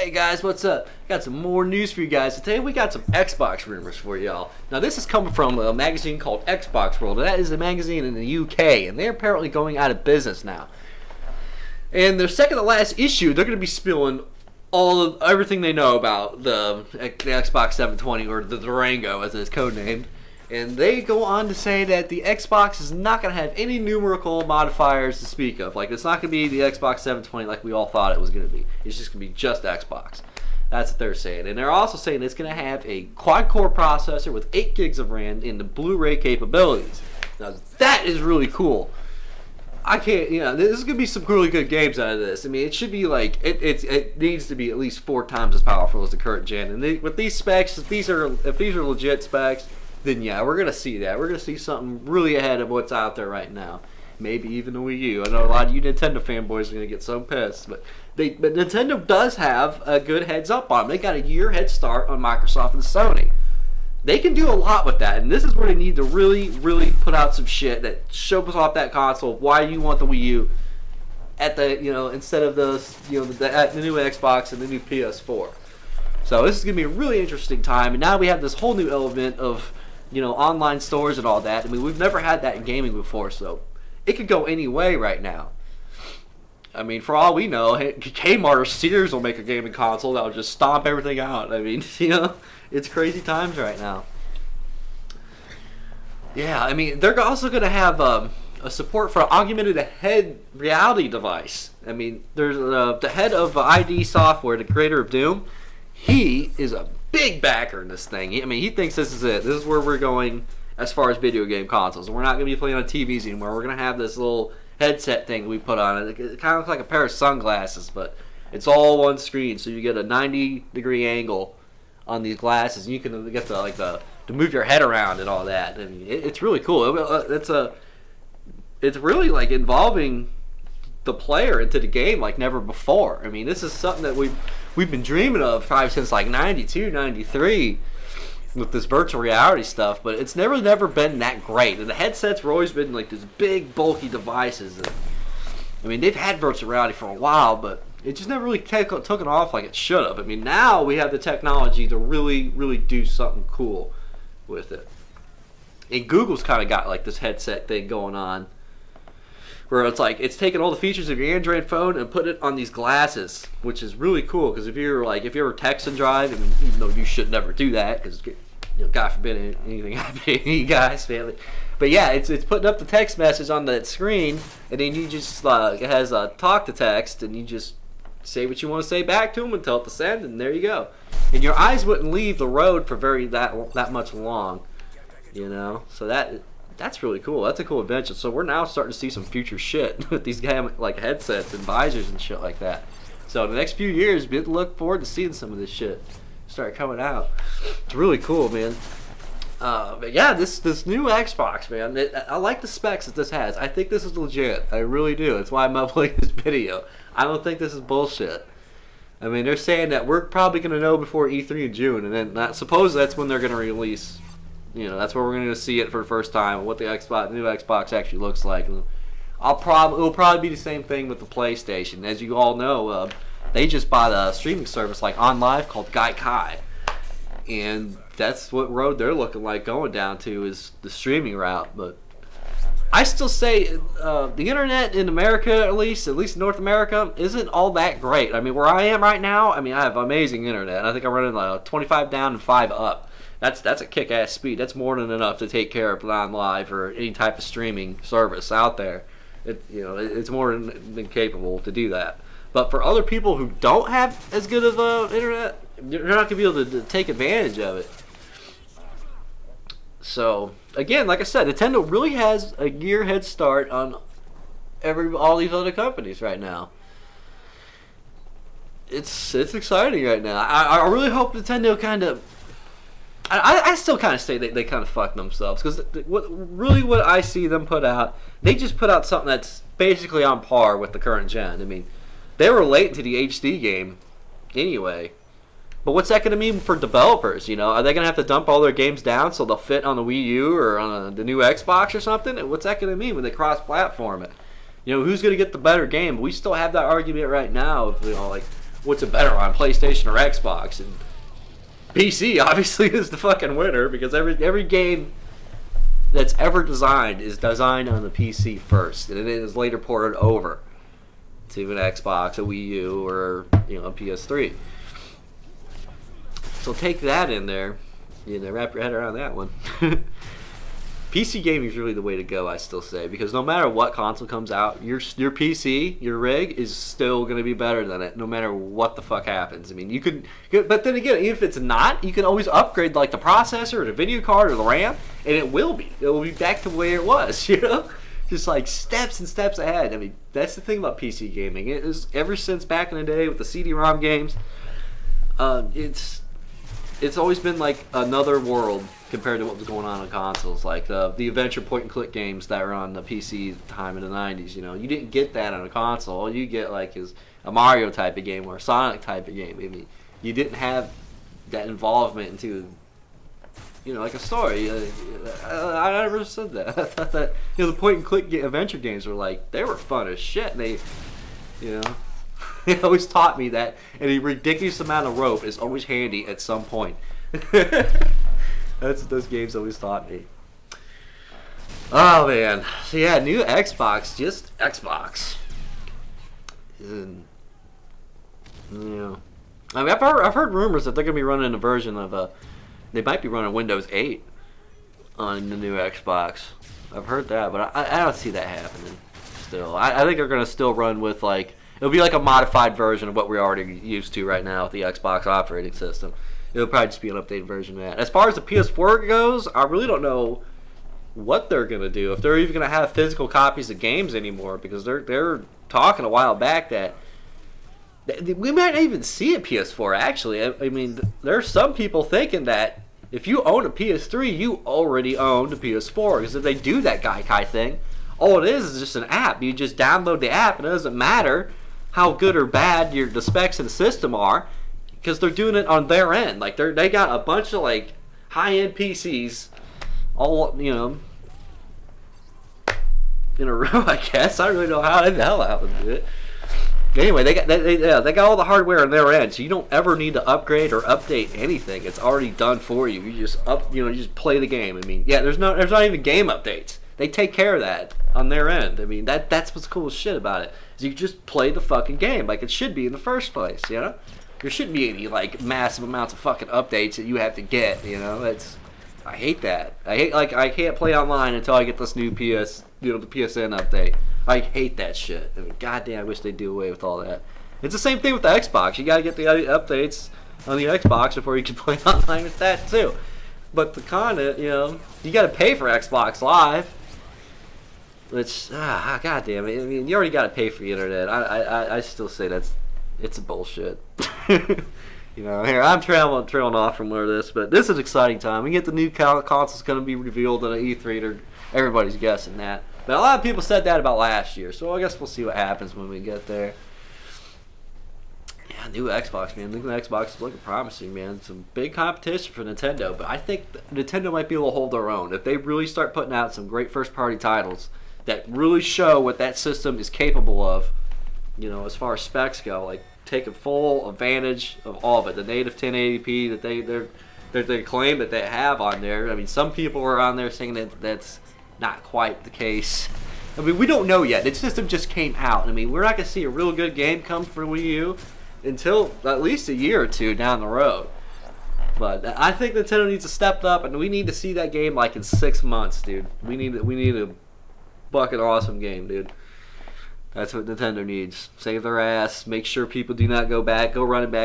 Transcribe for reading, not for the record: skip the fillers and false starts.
Hey guys, what's up? Got some more news for you guys. Today we got some Xbox rumors for y'all. Now this is coming from a magazine called Xbox World. That is a magazine in the UK, and they're apparently going out of business now. And their second to last issue, they're going to be spilling everything they know about the Xbox 720, or the Durango as it's codenamed. And they go on to say that the Xbox is not going to have any numerical modifiers to speak of. Like, it's not going to be the Xbox 720 like we all thought it was going to be. It's just going to be just Xbox. That's what they're saying. And they're also saying it's going to have a quad-core processor with 8 gigs of RAM and the Blu-ray capabilities. Now, that is really cool. I can't, this is going to be some really good games out of this. I mean, it should be like, it needs to be at least 4 times as powerful as the current gen. And with these specs, if these are legit specs, then yeah, we're going to see that. We're going to see something really ahead of what's out there right now. Maybe even the Wii U. I know a lot of you Nintendo fanboys are going to get so pissed. But Nintendo does have a good heads up on them. They got a year head start on Microsoft and Sony. They can do a lot with that. And this is where they need to really, really put out some shit that shows off that console. Why you want the Wii U at the, instead of the new Xbox and the new PS4. So this is going to be a really interesting time. And now we have this whole new element of online stores and all that. I mean, we've never had that in gaming before, so it could go any way right now. I mean, for all we know, Kmart or Sears will make a gaming console that will just stomp everything out. I mean, it's crazy times right now. Yeah, I mean, they're also going to have a support for an augmented head reality device. I mean, there's the head of ID Software, the creator of Doom. He is a big backer in this thing. I mean, he thinks this is it. This is where we're going as far as video game consoles. We're not going to be playing on TVs anymore. We're going to have this little headset thing we put on. It kind of looks like a pair of sunglasses, but it's all one screen, so you get a 90-degree angle on these glasses, and you can get to move your head around and all that. I mean, it's really cool. It's really like involving the player into the game like never before. I mean, this is something that we've been dreaming of probably since like 92, 93 with this virtual reality stuff, but it's never been that great. And the headsets were always been like these big bulky devices. And, I mean, they've had virtual reality for a while, but it just never really took it off like it should have. I mean, now we have the technology to really, really do something cool with it. And Google's kind of got like this headset thing going on, where it's like it's taking all the features of your Android phone and put it on these glasses, which is really cool. Because if you ever text and drive, I mean, even though you should never do that, because God forbid anything happen to you guys, family. But yeah, it's putting up the text message on that screen, and then you just it has a talk to text, and you just say what you want to say back to them and tell it to send, and there you go. And your eyes wouldn't leave the road for that much long, So that's really cool. That's a cool invention. So we're now starting to see some future shit with these like headsets and visors and shit like that. So in the next few years, we look forward to seeing some of this shit start coming out. It's really cool, man. But yeah, this new Xbox, man. I like the specs that this has. I think this is legit. I really do. That's why I'm uploading this video. I don't think this is bullshit. I mean, they're saying that we're probably going to know before E3 in June, and then I suppose that's when they're going to release. That's where we're going to see it for the first time, what the new Xbox actually looks like. And it'll probably be the same thing with the PlayStation. As you all know, they just bought a streaming service like OnLive called Gaikai, and that's what road they're looking like going down to, is the streaming route. But I still say the internet in America, at least North America, isn't all that great. I mean, where I am right now, I mean, I have amazing internet. I think I'm running like 25 down and 5 up. That's a kick-ass speed. That's more than enough to take care of OnLive or any type of streaming service out there. It's more than capable to do that. But for other people who don't have as good of internet, you're not going to be able to take advantage of it. So again, like I said, Nintendo really has a year head start on all these other companies right now. It's exciting right now. I really hope Nintendo kind of. I still kind of say they kind of fucked themselves, because what I see them put out, they just put out something that's basically on par with the current gen. I mean, they were late to the HD game anyway. But what's that going to mean for developers? Are they going to have to dump all their games down so they'll fit on the Wii U or on the new Xbox or something? And what's that going to mean when they cross-platform it? Who's going to get the better game? We still have that argument right now of, like, what's it better on, PlayStation or Xbox? And PC obviously is the fucking winner because every game that's ever designed is designed on the PC first, and it is later ported over to an Xbox, a Wii U, or a PS3. So take that in there, wrap your head around that one. PC gaming is really the way to go, I still say, because no matter what console comes out, your PC, your rig, is still going to be better than it, no matter what the fuck happens. I mean, you could, but then again, even if it's not, you can always upgrade like the processor or the video card or the RAM, and it will be back to where it was, just like steps and steps ahead. I mean, that's the thing about PC gaming. It is, ever since back in the day with the CD-ROM games, it's always been like another world compared to what was going on consoles, like the adventure point-and-click games that were on the PC time in the 90s. You didn't get that on a console. All you get like is a Mario type of game or a Sonic type of game. I mean, you didn't have that involvement into, like a story. I never understood that. I thought that the point-and-click adventure games were like, they were fun as shit. They, it always taught me that a ridiculous amount of rope is always handy at some point. That's what those games always taught me. Oh man, so yeah, new Xbox, just Xbox. And, I mean, I've heard rumors that they're gonna be running a version of they might be running Windows 8 on the new Xbox. I've heard that, but I don't see that happening. Still, I think they're gonna still run with like, it'll be like a modified version of what we're already used to right now with the Xbox operating system. It'll probably just be an updated version of that. As far as the PS4 goes, I really don't know what they're going to do. If they're even going to have physical copies of games anymore, because they're talking a while back that we might not even see a PS4, actually. I mean, there's some people thinking that if you own a PS3, you already own a PS4. Because if they do that Gaikai thing, all it is just an app. You just download the app, and it doesn't matter how good or bad the specs of the system are, because they're doing it on their end. Like they got a bunch of like high-end PCs, all in a row. I guess I don't really know how the hell I would do it. Anyway, they got all the hardware on their end, so you don't ever need to upgrade or update anything. It's already done for you. You just you just play the game. I mean, yeah, there's not even game updates. They take care of that on their end. I mean, that's what's cool as shit about it. Is you just play the fucking game like it should be in the first place, There shouldn't be any like massive amounts of fucking updates that you have to get, I hate that. I can't play online until I get this new the PSN update. I hate that shit. I mean, goddamn, I wish they'd do away with all that. It's the same thing with the Xbox. You gotta get the updates on the Xbox before you can play online with that too. But the content, you gotta pay for Xbox Live. Which, goddamn it. I mean, you already gotta pay for the internet. I still say it's a bullshit. Here I'm trailing off from where this, but this is an exciting time. We get the new console's going to be revealed at an E3. Everybody's guessing that, but a lot of people said that about last year. So I guess we'll see what happens when we get there. Yeah, new Xbox, man. New Xbox is looking promising, man. Some big competition for Nintendo, but I think Nintendo might be able to hold their own if they really start putting out some great first-party titles that really show what that system is capable of. As far as specs go, like taking full advantage of all of it, the native 1080p that they claim that they have on there. I mean, some people are on there saying that that's not quite the case. I mean, we don't know yet. The system just came out. I mean, we're not going to see a real good game come for Wii U until at least a year or two down the road. But I think Nintendo needs to step up, and we need to see that game like in 6 months, dude. We need a fucking awesome game, dude. That's what Nintendo needs. Save their ass. Make sure people do not go running back